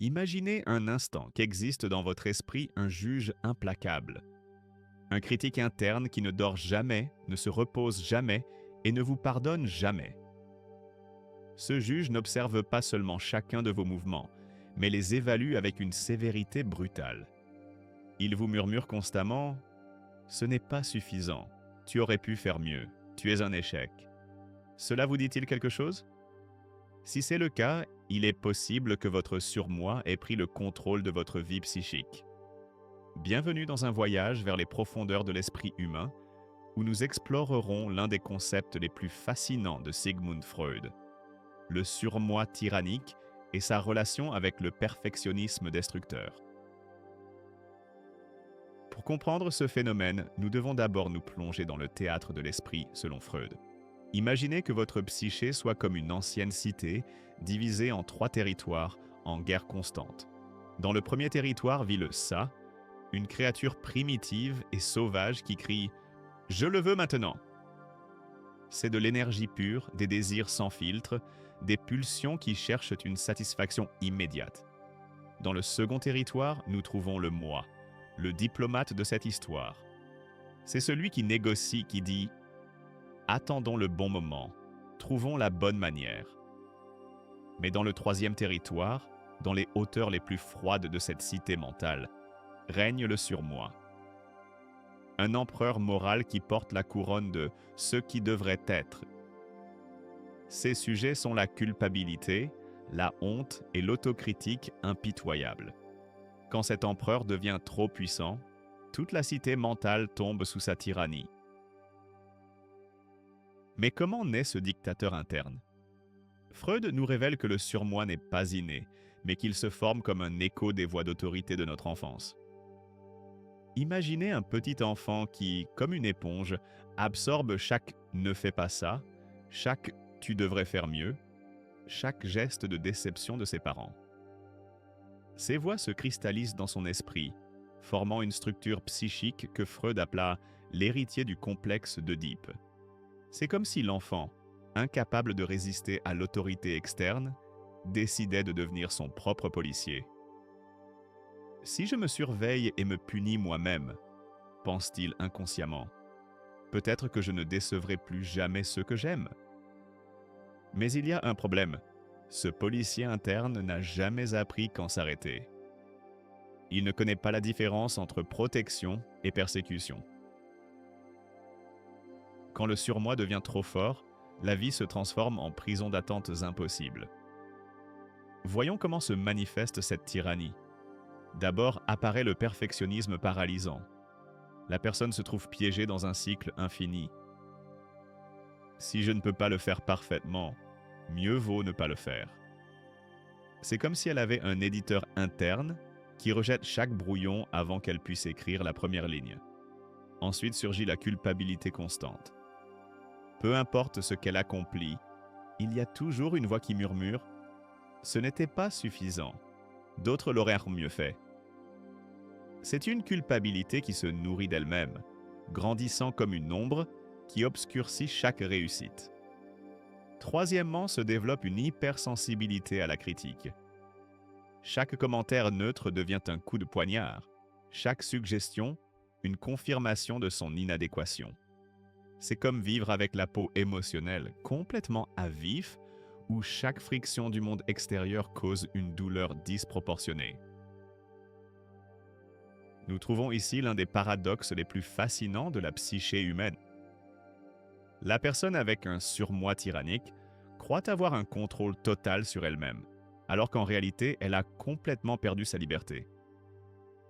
Imaginez un instant qu'existe dans votre esprit un juge implacable, un critique interne qui ne dort jamais, ne se repose jamais et ne vous pardonne jamais. Ce juge n'observe pas seulement chacun de vos mouvements, mais les évalue avec une sévérité brutale. Il vous murmure constamment « Ce n'est pas suffisant, tu aurais pu faire mieux, tu es un échec ». Cela vous dit-il quelque chose? Si c'est le cas, il est possible que votre surmoi ait pris le contrôle de votre vie psychique. Bienvenue dans un voyage vers les profondeurs de l'esprit humain, où nous explorerons l'un des concepts les plus fascinants de Sigmund Freud, le surmoi tyrannique et sa relation avec le perfectionnisme destructeur. Pour comprendre ce phénomène, nous devons d'abord nous plonger dans le théâtre de l'esprit selon Freud. Imaginez que votre psyché soit comme une ancienne cité, divisée en 3 territoires en guerre constante. Dans le premier territoire vit le Ça, une créature primitive et sauvage qui crie « Je le veux maintenant !» C'est de l'énergie pure, des désirs sans filtre, des pulsions qui cherchent une satisfaction immédiate. Dans le second territoire, nous trouvons le Moi, le diplomate de cette histoire. C'est celui qui négocie, qui dit « Attendons le bon moment, trouvons la bonne manière ». Mais dans le troisième territoire, dans les hauteurs les plus froides de cette cité mentale, règne le surmoi. Un empereur moral qui porte la couronne de ce qui devrait être. Ses sujets sont la culpabilité, la honte et l'autocritique impitoyable. Quand cet empereur devient trop puissant, toute la cité mentale tombe sous sa tyrannie. Mais comment naît ce dictateur interne? Freud nous révèle que le surmoi n'est pas inné, mais qu'il se forme comme un écho des voies d'autorité de notre enfance. Imaginez un petit enfant qui, comme une éponge, absorbe chaque « ne fais pas ça », chaque « tu devrais faire mieux », chaque geste de déception de ses parents. Ces voix se cristallisent dans son esprit, formant une structure psychique que Freud appela l'héritier du complexe d'Œdipe. C'est comme si l'enfant, incapable de résister à l'autorité externe, décidait de devenir son propre policier. Si je me surveille et me punis moi-même, pense-t-il inconsciemment, peut-être que je ne décevrai plus jamais ceux que j'aime. Mais il y a un problème. Ce policier interne n'a jamais appris quand s'arrêter. Il ne connaît pas la différence entre protection et persécution. Quand le surmoi devient trop fort, la vie se transforme en prison d'attentes impossibles. Voyons comment se manifeste cette tyrannie. D'abord apparaît le perfectionnisme paralysant. La personne se trouve piégée dans un cycle infini. Si je ne peux pas le faire parfaitement, mieux vaut ne pas le faire. C'est comme si elle avait un éditeur interne qui rejette chaque brouillon avant qu'elle puisse écrire la première ligne. Ensuite surgit la culpabilité constante. Peu importe ce qu'elle accomplit, il y a toujours une voix qui murmure « Ce n'était pas suffisant, d'autres l'auraient mieux fait ». C'est une culpabilité qui se nourrit d'elle-même, grandissant comme une ombre qui obscurcit chaque réussite. Troisièmement, se développe une hypersensibilité à la critique. Chaque commentaire neutre devient un coup de poignard, chaque suggestion, une confirmation de son inadéquation. C'est comme vivre avec la peau émotionnelle complètement à vif, où chaque friction du monde extérieur cause une douleur disproportionnée. Nous trouvons ici l'un des paradoxes les plus fascinants de la psyché humaine. La personne avec un surmoi tyrannique croit avoir un contrôle total sur elle-même, alors qu'en réalité, elle a complètement perdu sa liberté.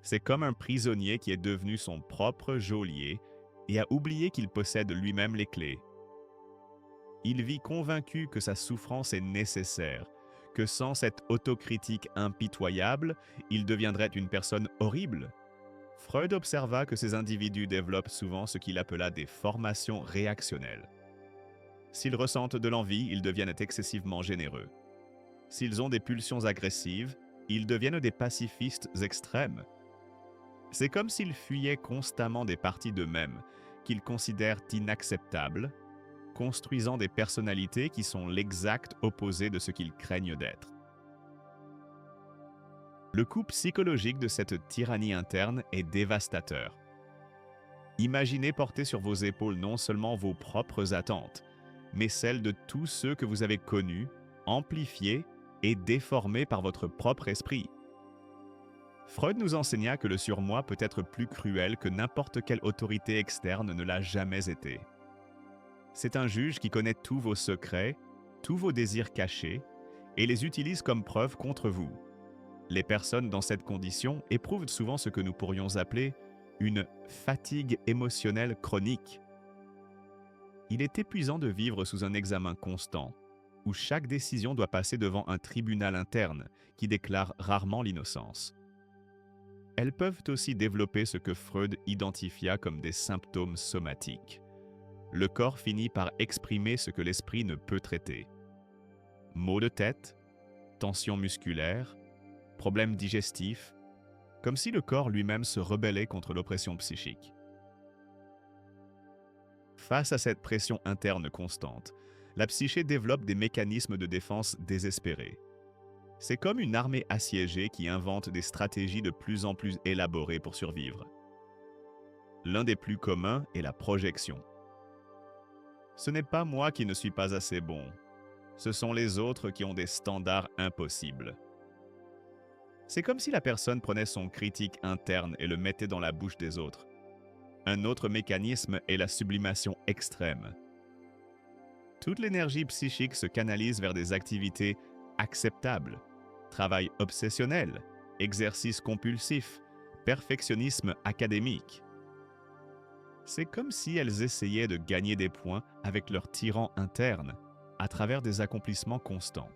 C'est comme un prisonnier qui est devenu son propre geôlier et a oublié qu'il possède lui-même les clés. Il vit convaincu que sa souffrance est nécessaire, que sans cette autocritique impitoyable, il deviendrait une personne horrible. Freud observa que ces individus développent souvent ce qu'il appela des formations réactionnelles. S'ils ressentent de l'envie, ils deviennent excessivement généreux. S'ils ont des pulsions agressives, ils deviennent des pacifistes extrêmes. C'est comme s'ils fuyaient constamment des parties d'eux-mêmes, qu'ils considèrent inacceptables, construisant des personnalités qui sont l'exact opposé de ce qu'ils craignent d'être. Le coût psychologique de cette tyrannie interne est dévastateur. Imaginez porter sur vos épaules non seulement vos propres attentes, mais celles de tous ceux que vous avez connus, amplifiés et déformés par votre propre esprit. Freud nous enseigna que le surmoi peut être plus cruel que n'importe quelle autorité externe ne l'a jamais été. C'est un juge qui connaît tous vos secrets, tous vos désirs cachés, et les utilise comme preuve contre vous. Les personnes dans cette condition éprouvent souvent ce que nous pourrions appeler une fatigue émotionnelle chronique. Il est épuisant de vivre sous un examen constant, où chaque décision doit passer devant un tribunal interne qui déclare rarement l'innocence. Elles peuvent aussi développer ce que Freud identifia comme des symptômes somatiques. Le corps finit par exprimer ce que l'esprit ne peut traiter. Maux de tête, tensions musculaires, problèmes digestifs, comme si le corps lui-même se rebellait contre l'oppression psychique. Face à cette pression interne constante, la psyché développe des mécanismes de défense désespérés. C'est comme une armée assiégée qui invente des stratégies de plus en plus élaborées pour survivre. L'un des plus communs est la projection. Ce n'est pas moi qui ne suis pas assez bon. Ce sont les autres qui ont des standards impossibles. C'est comme si la personne prenait son critique interne et le mettait dans la bouche des autres. Un autre mécanisme est la sublimation extrême. Toute l'énergie psychique se canalise vers des activités acceptables. Travail obsessionnel, exercice compulsif, perfectionnisme académique. C'est comme si elles essayaient de gagner des points avec leur tyran interne, à travers des accomplissements constants.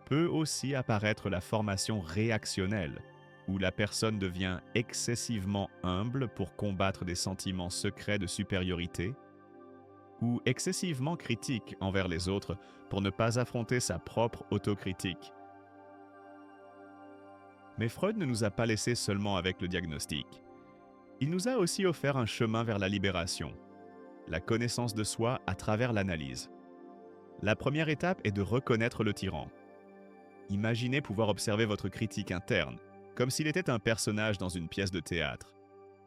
Peut aussi apparaître la formation réactionnelle, où la personne devient excessivement humble pour combattre des sentiments secrets de supériorité, ou excessivement critique envers les autres pour ne pas affronter sa propre autocritique. Mais Freud ne nous a pas laissé seulement avec le diagnostic. Il nous a aussi offert un chemin vers la libération, la connaissance de soi à travers l'analyse. La première étape est de reconnaître le tyran. Imaginez pouvoir observer votre critique interne, comme s'il était un personnage dans une pièce de théâtre,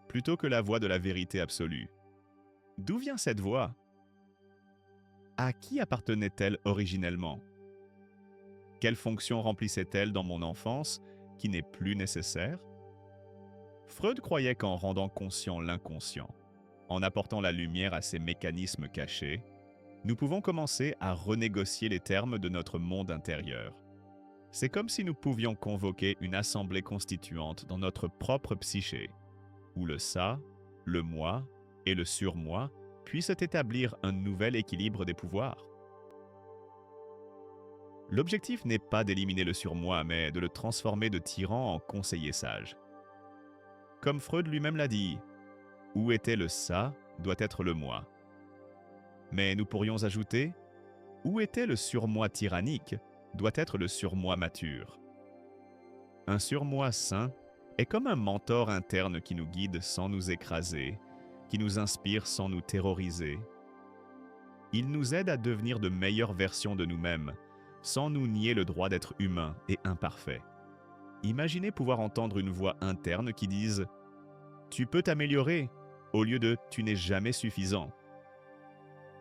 plutôt que la voix de la vérité absolue. D'où vient cette voix? À qui appartenait-elle originellement? Quelle fonction remplissait-elle dans mon enfance qui n'est plus nécessaire? Freud croyait qu'en rendant conscient l'inconscient, en apportant la lumière à ces mécanismes cachés, nous pouvons commencer à renégocier les termes de notre monde intérieur. C'est comme si nous pouvions convoquer une assemblée constituante dans notre propre psyché, où le ça, le moi et le surmoi puissent établir un nouvel équilibre des pouvoirs. L'objectif n'est pas d'éliminer le surmoi, mais de le transformer de tyran en conseiller sage. Comme Freud lui-même l'a dit, où était le ça doit être le moi. Mais nous pourrions ajouter, où était le surmoi tyrannique doit être le surmoi mature. Un surmoi sain est comme un mentor interne qui nous guide sans nous écraser, qui nous inspire sans nous terroriser. Il nous aide à devenir de meilleures versions de nous-mêmes, sans nous nier le droit d'être humain et imparfait. Imaginez pouvoir entendre une voix interne qui dise « Tu peux t'améliorer » au lieu de « Tu n'es jamais suffisant ».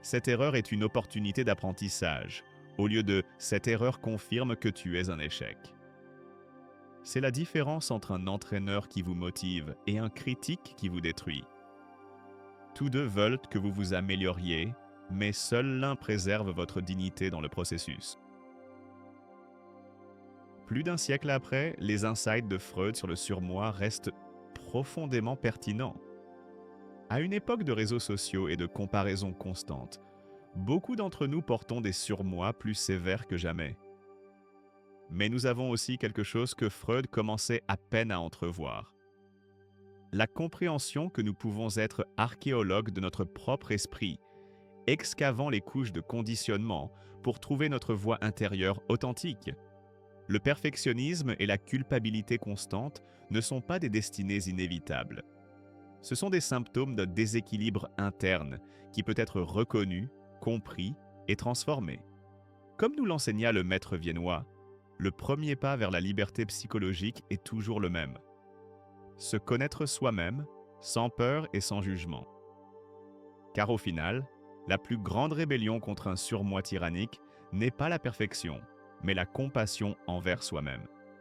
Cette erreur est une opportunité d'apprentissage, au lieu de « Cette erreur confirme que tu es un échec ». C'est la différence entre un entraîneur qui vous motive et un critique qui vous détruit. Tous deux veulent que vous vous amélioriez, mais seul l'un préserve votre dignité dans le processus. Plus d'un siècle après, les insights de Freud sur le surmoi restent profondément pertinents. À une époque de réseaux sociaux et de comparaisons constantes, beaucoup d'entre nous portons des surmois plus sévères que jamais. Mais nous avons aussi quelque chose que Freud commençait à peine à entrevoir. La compréhension que nous pouvons être archéologues de notre propre esprit, excavant les couches de conditionnement pour trouver notre voie intérieure authentique. Le perfectionnisme et la culpabilité constante ne sont pas des destinées inévitables. Ce sont des symptômes d'un déséquilibre interne qui peut être reconnu, compris et transformé. Comme nous l'enseigna le maître viennois, le premier pas vers la liberté psychologique est toujours le même. Se connaître soi-même, sans peur et sans jugement. Car au final, la plus grande rébellion contre un surmoi tyrannique n'est pas la perfection, mais la compassion envers soi-même.